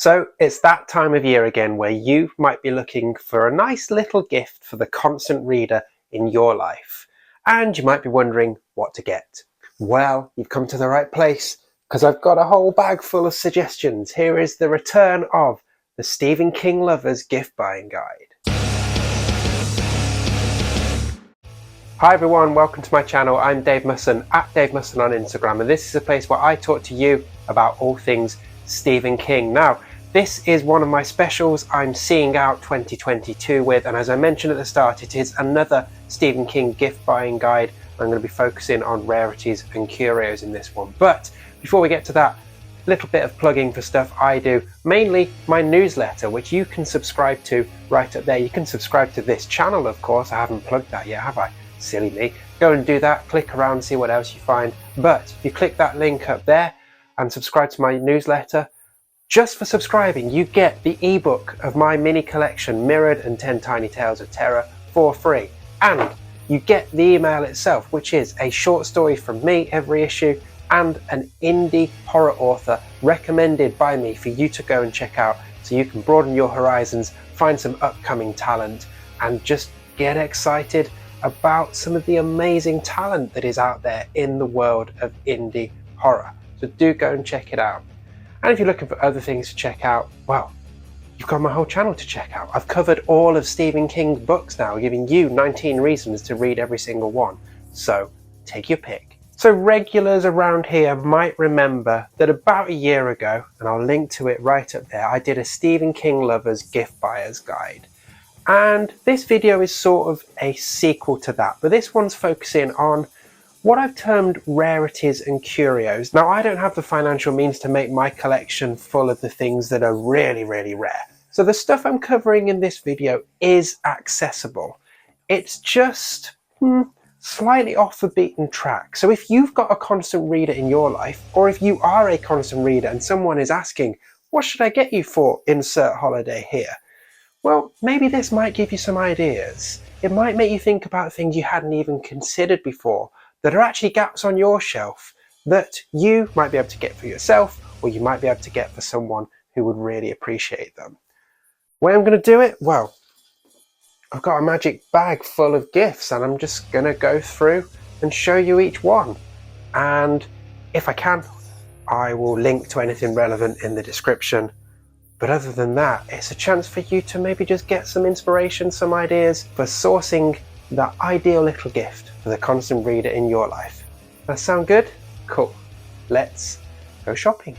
So it's that time of year again where you might be looking for a nice little gift for the constant reader in your life. And you might be wondering what to get. Well, you've come to the right place because I've got a whole bag full of suggestions. Here is the return of the Stephen King Lovers Gift Buying Guide. Hi everyone, welcome to my channel. I'm Dave Musson, at Dave Musson on Instagram, and this is a place where I talk to you about all things Stephen King. Now, this is one of my specials I'm seeing out 2022 with, and as I mentioned at the start, it is another Stephen King gift buying guide. I'm going to be focusing on Rarities and Curios in this one. But before we get to that, a little bit of plugging for stuff I do, mainly my newsletter, which you can subscribe to right up there. You can subscribe to this channel, of course. I haven't plugged that yet, have I? Silly me. Go and do that, click around, see what else you find. But if you click that link up there and subscribe to my newsletter, just for subscribing, you get the ebook of my mini collection, Mirrored and 10 Tiny Tales of Terror, for free. And you get the email itself, which is a short story from me every issue and an indie horror author recommended by me for you to go and check out, so you can broaden your horizons, find some upcoming talent, and just get excited about some of the amazing talent that is out there in the world of indie horror. So do go and check it out. And if you're looking for other things to check out, well, you've got my whole channel to check out. I've covered all of Stephen King's books now, giving you 19 reasons to read every single one. So take your pick. So regulars around here might remember that about a year ago, and I'll link to it right up there, I did a Stephen King Lovers Gift Buyer's Guide. And this video is sort of a sequel to that, but this one's focusing on what I've termed Rarities and Curios. Now, I don't have the financial means to make my collection full of the things that are really, really rare. So the stuff I'm covering in this video is accessible. It's just slightly off the beaten track. So if you've got a constant reader in your life, or if you are a constant reader and someone is asking, what should I get you for insert holiday here? Well, maybe this might give you some ideas. It might make you think about things you hadn't even considered before that are actually gaps on your shelf that you might be able to get for yourself, or you might be able to get for someone who would really appreciate them. Way I'm going to do it? Well, I've got a magic bag full of gifts and I'm just going to go through and show you each one. And if I can, I will link to anything relevant in the description. But other than that, it's a chance for you to maybe just get some inspiration, some ideas for sourcing the ideal little gift for the constant reader in your life. That sound good? Cool. Let's go shopping.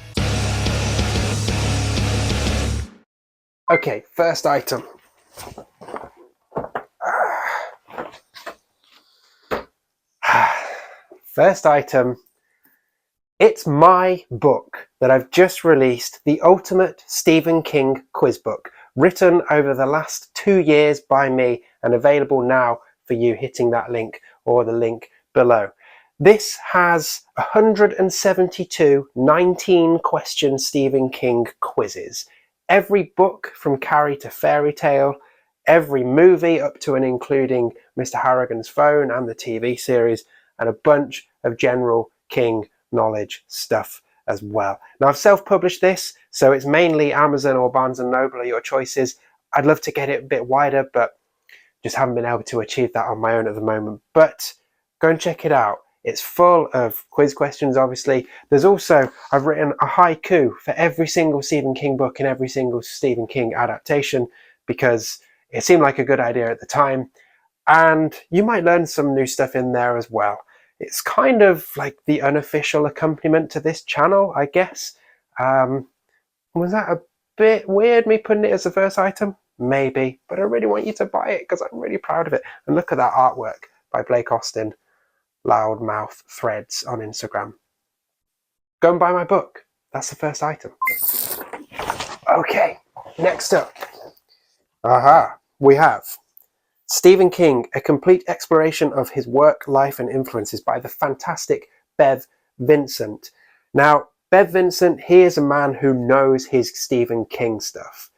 Okay, first item. First item. It's my book that I've just released, the Ultimate Stephen King Quiz Book, written over the last 2 years by me and available now for you hitting that link or the link below. This has 172 19-question Stephen King quizzes. Every book from Carrie to Fairy Tale, every movie up to and including Mr. Harrigan's Phone and the TV series, and a bunch of general King knowledge stuff as well. Now, I've self-published this, so it's mainly Amazon or Barnes & Noble are your choices. I'd love to get it a bit wider, but just haven't been able to achieve that on my own at the moment. But go and check it out. It's full of quiz questions, obviously. There's also, I've written a haiku for every single Stephen King book and every single Stephen King adaptation because it seemed like a good idea at the time. And you might learn some new stuff in there as well. It's kind of like the unofficial accompaniment to this channel, I guess. Was that a bit weird, me putting it as the first item? Maybe, but I really want you to buy it because I'm really proud of it. And look at that artwork by Blake Austin, Loudmouth Threads on Instagram. Go and buy my book. That's the first item. Okay, next up. We have Stephen King, A Complete Exploration of His Work, Life and Influences by the fantastic Bev Vincent. Now, Bev Vincent, he is a man who knows his Stephen King stuff.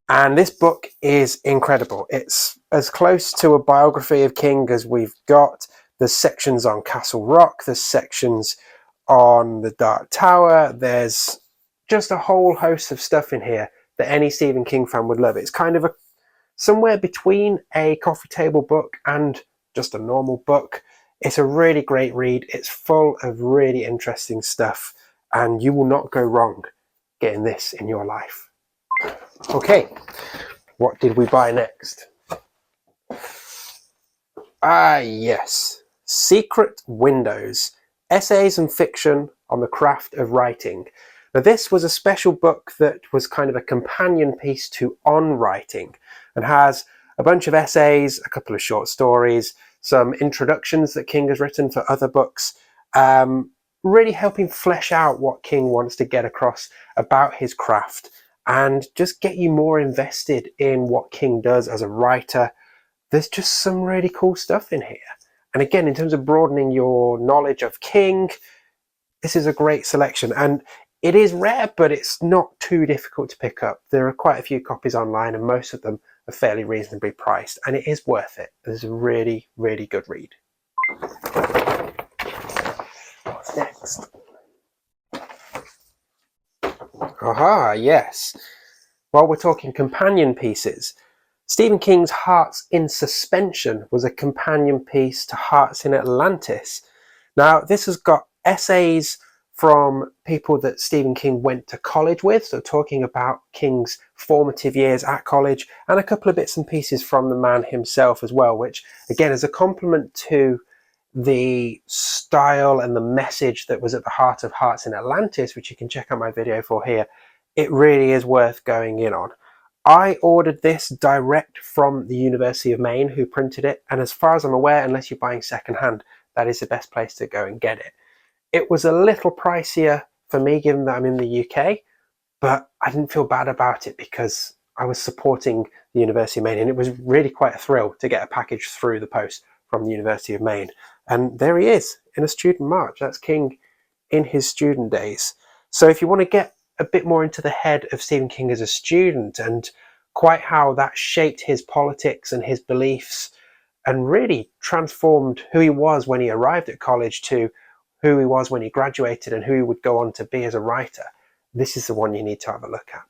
And this book is incredible. It's as close to a biography of King as we've got. There's sections on Castle Rock, there's sections on The Dark Tower, there's just a whole host of stuff in here that any Stephen King fan would love. It's kind of somewhere between a coffee table book and just a normal book. It's a really great read. It's full of really interesting stuff, and you will not go wrong getting this in your life. Okay, what did we buy next? Yes, Secret Windows, Essays and Fiction on the Craft of Writing. Now this was a special book that was kind of a companion piece to On Writing, and has a bunch of essays, a couple of short stories, some introductions that King has written for other books, really helping flesh out what King wants to get across about his craft and just get you more invested in what King does as a writer. There's just some really cool stuff in here. And again, in terms of broadening your knowledge of King, this is a great selection. And it is rare, but it's not too difficult to pick up. There are quite a few copies online, and most of them are fairly reasonably priced, and it is worth it. It's a really, really good read. What's next? Aha, yes. While we're talking companion pieces, Stephen King's Hearts in Suspension was a companion piece to Hearts in Atlantis. Now, this has got essays from people that Stephen King went to college with, so talking about King's formative years at college, and a couple of bits and pieces from the man himself as well, which again is a compliment to the style and the message that was at the heart of Hearts in Atlantis, which you can check out my video for here. It really is worth going in on. I ordered this direct from the University of Maine, who printed it, and as far as I'm aware, unless you're buying secondhand, that is the best place to go and get it. It was a little pricier for me, given that I'm in the UK, but I didn't feel bad about it because I was supporting the University of Maine, and it was really quite a thrill to get a package through the post from the University of Maine. And there he is in a student march. That's King in his student days. So if you want to get a bit more into the head of Stephen King as a student and quite how that shaped his politics and his beliefs and really transformed who he was when he arrived at college to who he was when he graduated and who he would go on to be as a writer, this is the one you need to have a look at.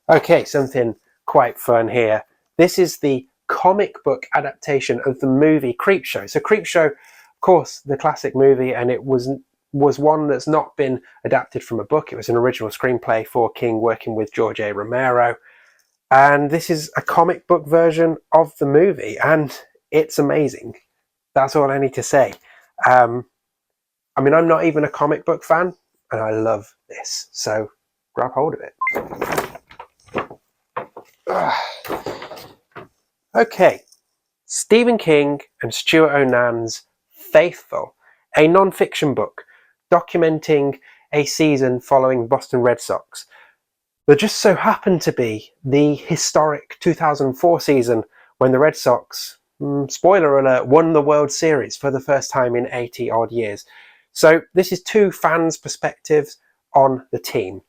Okay, something quite fun here. This is the comic book adaptation of the movie Creepshow. So Creepshow, of course, the classic movie, and it was one that's not been adapted from a book. It was an original screenplay for King working with George A. Romero. And this is a comic book version of the movie, and it's amazing. That's all I need to say. I mean, I'm not even a comic book fan, and I love this. So grab hold of it. Okay, Stephen King and Stuart Onan's Faithful, a non-fiction book documenting a season following Boston Red Sox. There just so happened to be the historic 2004 season when the Red Sox, spoiler alert, won the World Series for the first time in 80 odd years. So this is two fans' perspectives on the team.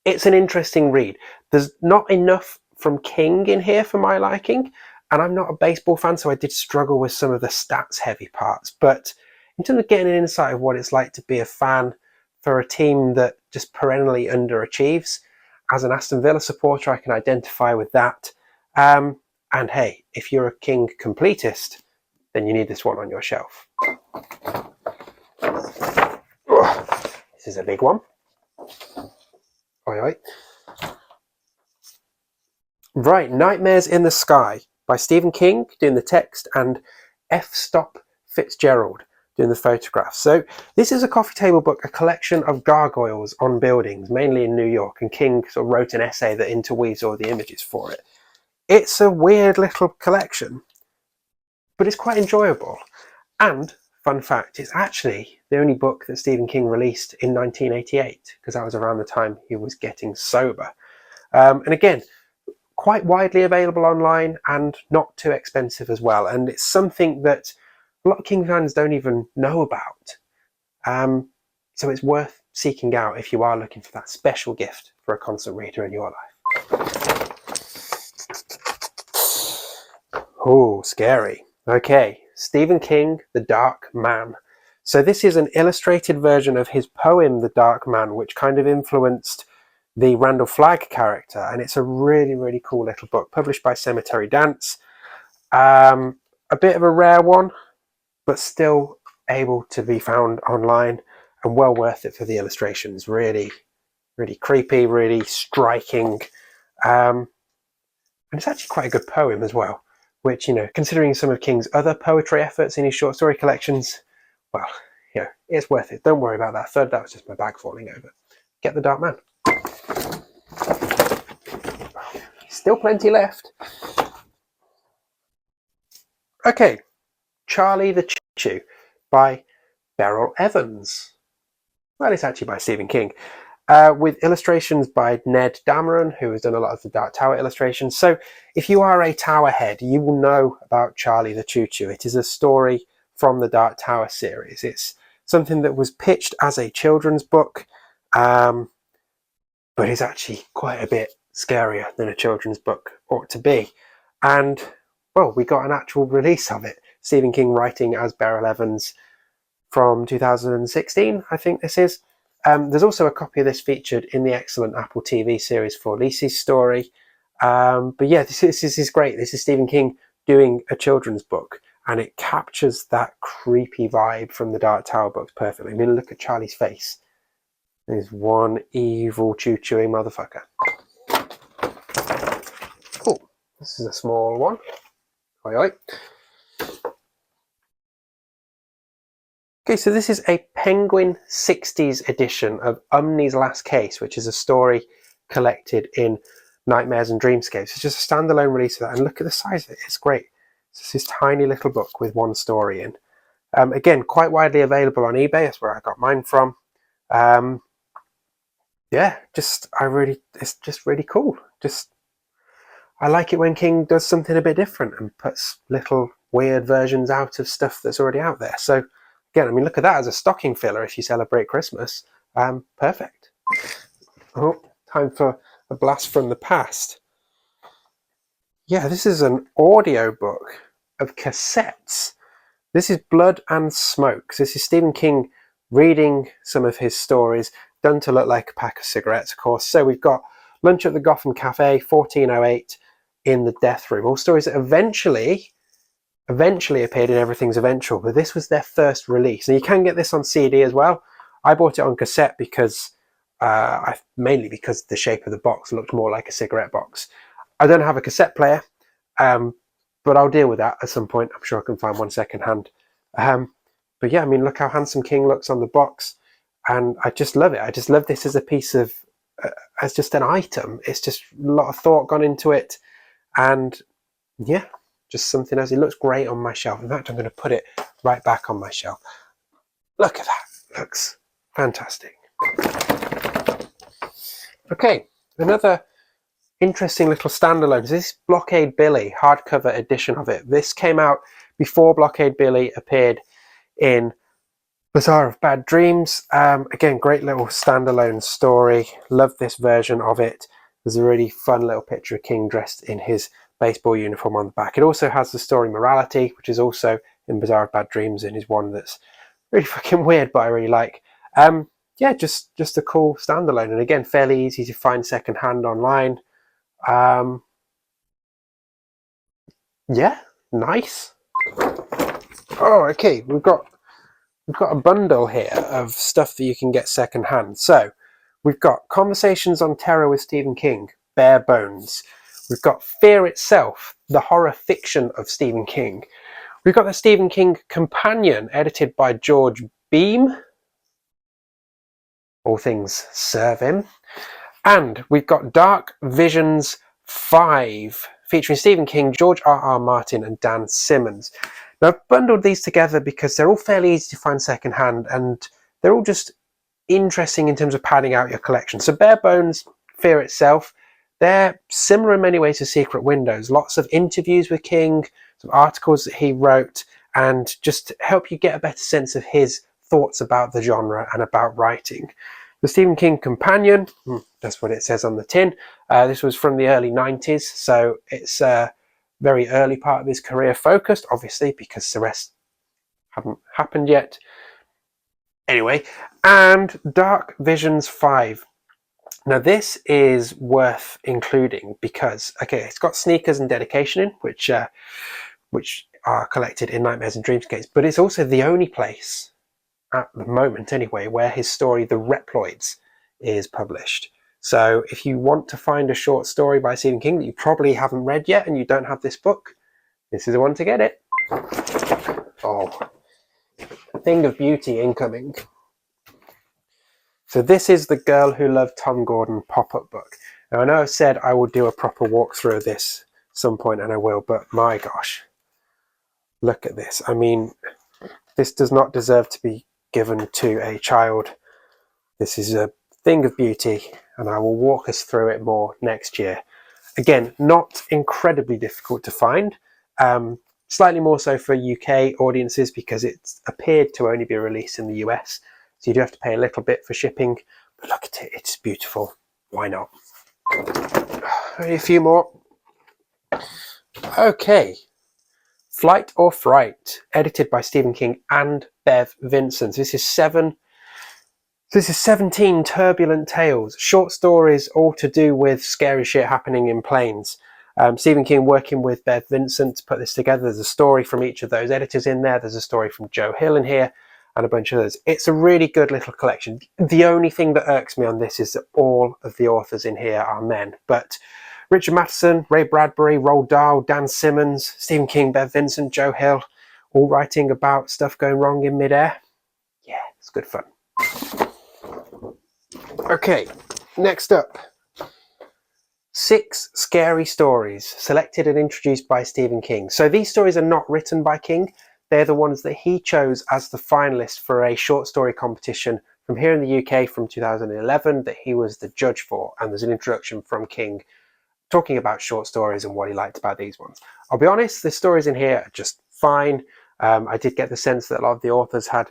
It's an interesting read. There's not enough from King in here for my liking, and I'm not a baseball fan, so I did struggle with some of the stats heavy parts. But in terms of getting an insight of what it's like to be a fan for a team that just perennially underachieves, as an Aston Villa supporter, I can identify with that. And hey, if you're a King completist, then you need this one on your shelf. This is a big one. Oi, oi. Right, Nightmares in the Sky by Stephen King doing the text and F. Stop Fitzgerald doing the photographs. So this is a coffee table book, a collection of gargoyles on buildings, mainly in New York, and King sort of wrote an essay that interweaves all the images for it. It's a weird little collection, but it's quite enjoyable. And, fun fact, it's actually the only book that Stephen King released in 1988, because that was around the time he was getting sober. And again, quite widely available online and not too expensive as well. And it's something that a lot of King fans don't even know about. So it's worth seeking out if you are looking for that special gift for a constant reader in your life. Oh, scary. Okay, Stephen King, The Dark Man. So this is an illustrated version of his poem, The Dark Man, which kind of influenced the Randall Flagg character, and it's a really, really cool little book, published by Cemetery Dance. A bit of a rare one, but still able to be found online, and well worth it for the illustrations. Really, really creepy, really striking. And it's actually quite a good poem as well, which, you know, considering some of King's other poetry efforts in his short story collections, well, you know, it's worth it. Don't worry about that third. That was just my bag falling over. Get The Dark Man. Still plenty left. Okay, Charlie the Choo by Beryl Evans. Well, it's actually by Stephen King, with illustrations by Ned Dameron, who has done a lot of the Dark Tower illustrations. So if you are a Tower head, you will know about Charlie the Choo Choo. It is a story from the Dark Tower series. It's something that was pitched as a children's book, but it's actually quite a bit scarier than a children's book ought to be. And, well, we got an actual release of it. Stephen King writing as Beryl Evans from 2016, I think this is. There's also a copy of this featured in the excellent Apple TV series For Lisey's Story. But yeah, this is great. This is Stephen King doing a children's book, and it captures that creepy vibe from the Dark Tower books perfectly. I mean, look at Charlie's face. He's one evil choo-chooing motherfucker. Oh, this is a small one. Oi, oi. Okay, so this is a Penguin 60s edition of Umney's Last Case, which is a story collected in Nightmares and Dreamscapes. It's just a standalone release of that, and look at the size of it. It's great. It's this tiny little book with one story in. Again, quite widely available on eBay. That's where I got mine from. Yeah, it's just really cool. I like it when King does something a bit different and puts little weird versions out of stuff that's already out there. So again, I mean, look at that as a stocking filler if you celebrate Christmas. Perfect. Oh, time for a blast from the past. Yeah, this is an audio book of cassettes. This is Blood and Smoke. This is Stephen King reading some of his stories, done to look like a pack of cigarettes, of course. So we've got Lunch at the Gotham Cafe, 1408, In the Death Room. All stories that eventually appeared in Everything's Eventual, but this was their first release. And you can get this on CD as well. I bought it on cassette because, mainly because the shape of the box looked more like a cigarette box. I don't have a cassette player, but I'll deal with that at some point. I'm sure I can find one second hand. But yeah, I mean, look how handsome King looks on the box. And I just love it. I just love this as a piece of, as just an item. It's just a lot of thought gone into it. And yeah, just something else. It looks great on my shelf. In fact, I'm going to put it right back on my shelf. Look at that. Looks fantastic. Okay, another interesting little standalone. This is Blockade Billy, hardcover edition of it. This came out before Blockade Billy appeared in Bazaar of Bad Dreams. Again, great little standalone story. Love this version of it. There's a really fun little picture of King dressed in his baseball uniform on the back. It also has the story Morality, which is also in Bazaar of Bad Dreams and is one that's really fucking weird, but I really like. Yeah, just a cool standalone, and again, fairly easy to find secondhand online. Yeah, nice. Oh, okay, we've got a bundle here of stuff that you can get secondhand. So we've got Conversations on Terror with Stephen King, Bare Bones. We've got Fear Itself, the horror fiction of Stephen King. We've got the Stephen King Companion, edited by George Beam. All things serve him. And we've got Dark Visions 5, featuring Stephen King, George R.R. Martin, and Dan Simmons. Now, I've bundled these together because they're all fairly easy to find secondhand, and they're all just interesting in terms of padding out your collection. So Bare Bones, Fear Itself, they're similar in many ways to Secret Windows. Lots of interviews with King, some articles that he wrote, and just to help you get a better sense of his thoughts about the genre and about writing. The Stephen King Companion, that's what it says on the tin. This was from the early 90s, so it's a very early part of his career focused, obviously, because the rest haven't happened yet. Anyway, and Dark Visions 5. Now this is worth including because, okay, it's got Sneakers and Dedication in, which are collected in Nightmares and Dreamscapes, but it's also the only place, at the moment anyway, where his story The Reploids is published. So if you want to find a short story by Stephen King that you probably haven't read yet and you don't have this book, this is the one to get it. Oh, Thing of Beauty incoming. So this is The Girl Who Loved Tom Gordon pop-up book. Now I know I've said I will do a proper walkthrough of this at some point, and I will, but my gosh, look at this. I mean, this does not deserve to be given to a child. This is a thing of beauty, and I will walk us through it more next year. Again, not incredibly difficult to find. Slightly more so for UK audiences because it's appeared to only be released in the US. So you do have to pay a little bit for shipping, but look at it, it's beautiful. Why not? A few more. Okay. Flight or Fright, edited by Stephen King and Bev Vincent. This is 17 turbulent tales, short stories all to do with scary shit happening in planes. Stephen King working with Bev Vincent to put this together. There's a story from each of those editors in there. There's a story from Joe Hill in here and a bunch of others. It's a really good little collection. The only thing that irks me on this is that all of the authors in here are men. But Richard Matheson, Ray Bradbury, Roald Dahl, Dan Simmons, Stephen King, Bev Vincent, Joe Hill, all writing about stuff going wrong in midair. Yeah, it's good fun. Okay, next up. 6 scary stories selected and introduced by Stephen King. So these stories are not written by King. They're the ones that he chose as the finalist for a short story competition from here in the UK from 2011 that he was the judge for. And there's an introduction from King talking about short stories and what he liked about these ones. I'll be honest, the stories in here are just fine. I did get the sense that a lot of the authors had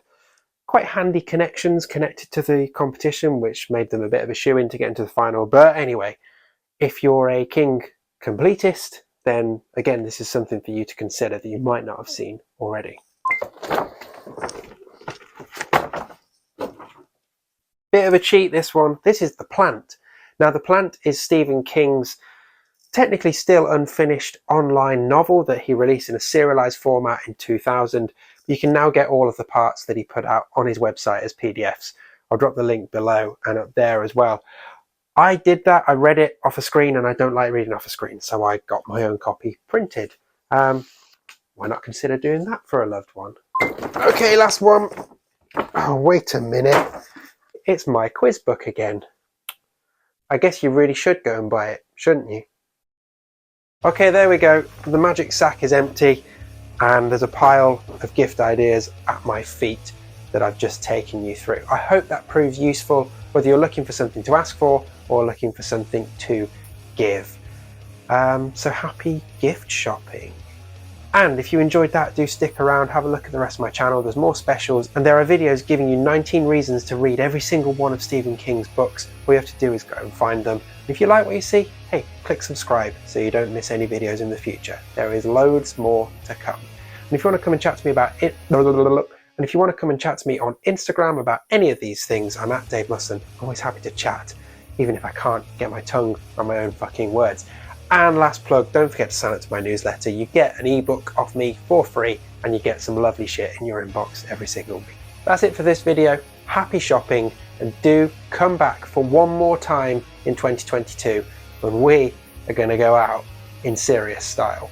quite handy connections connected to the competition, which made them a bit of a shoo-in to get into the final. But anyway, if you're a King completist, then again, this is something for you to consider that you might not have seen already. Bit of a cheat, this one. This is The Plant. Now, The Plant is Stephen King's technically still unfinished online novel that he released in a serialized format in 2000. You can now get all of the parts that he put out on his website as PDFs. I'll drop the link below and up there as well. I did that, I read it off a screen, and I don't like reading off a screen, so I got my own copy printed. Why not consider doing that for a loved one? Okay, last one. Oh, wait a minute. It's my quiz book again. I guess you really should go and buy it, shouldn't you? Okay, there we go. The magic sack is empty, and there's a pile of gift ideas at my feet that I've just taken you through. I hope that proves useful, whether you're looking for something to ask for or looking for something to give. So happy gift shopping. And if you enjoyed that, do stick around, have a look at the rest of my channel. There's more specials, and there are videos giving you 19 reasons to read every single one of Stephen King's books. All you have to do is go and find them. And if you like what you see, hey, click subscribe so you don't miss any videos in the future. There is loads more to come. And if you want to come and chat to me about it, and if you want to come and chat to me on Instagram about any of these things, I'm at Dave Musson. I'm always happy to chat, even if I can't get my tongue on my own fucking words. And last plug, don't forget to sign up to my newsletter. You get an ebook off me for free, and you get some lovely shit in your inbox every single week. That's it for this video. Happy shopping, and do come back for one more time in 2022 when we are going to go out in serious style.